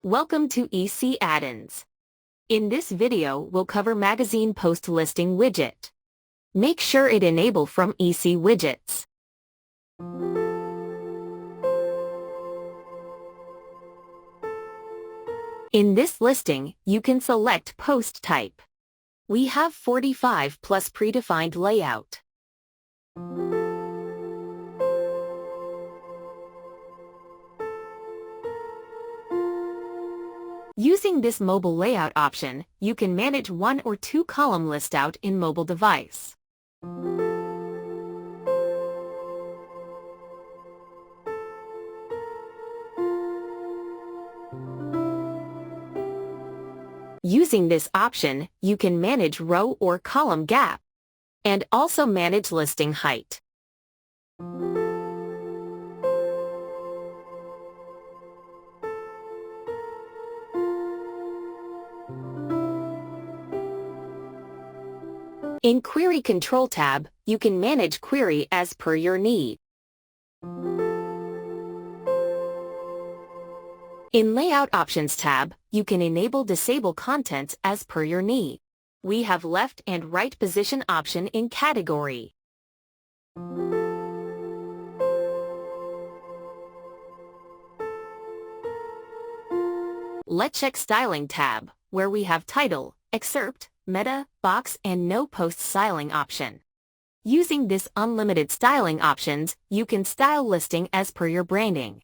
Welcome to EC Add-ins. In this video, we'll cover Magazine Post Listing widget. Make sure it enable from EC Widgets. In this listing, you can select post type. We have 45 plus predefined layout. Using this mobile layout option, you can manage 1 or 2 column list out in mobile device. Using this option, you can manage row or column gap, and also manage listing height. In Query Control tab, you can manage query as per your need. In Layout Options tab, you can disable contents as per your need. We have left and right position option in Category. Let's check Styling tab, where we have Title, Excerpt, Meta, Box and No Post Styling option. Using this unlimited styling options, you can style listing as per your branding.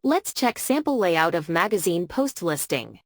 Let's check sample layout of magazine post listing.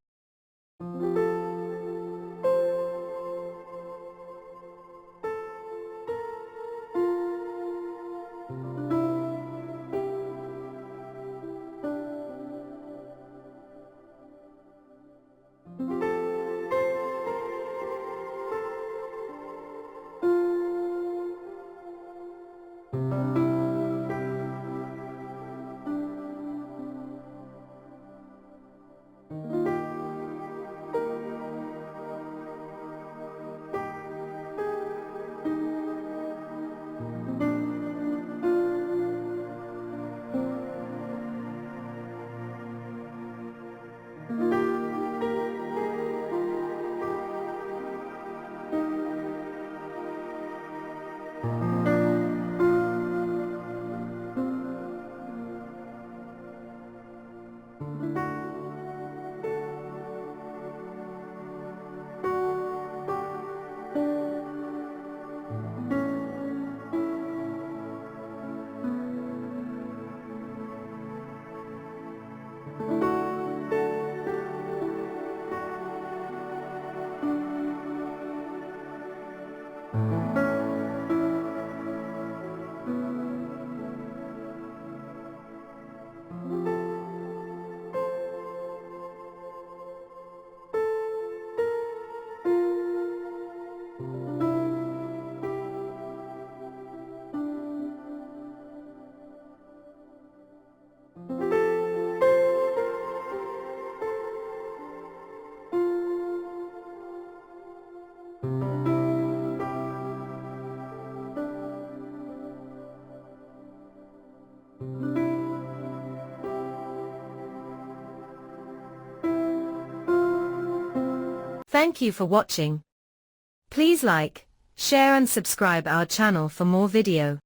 Thank you for watching. Please like, share and subscribe our channel for more video.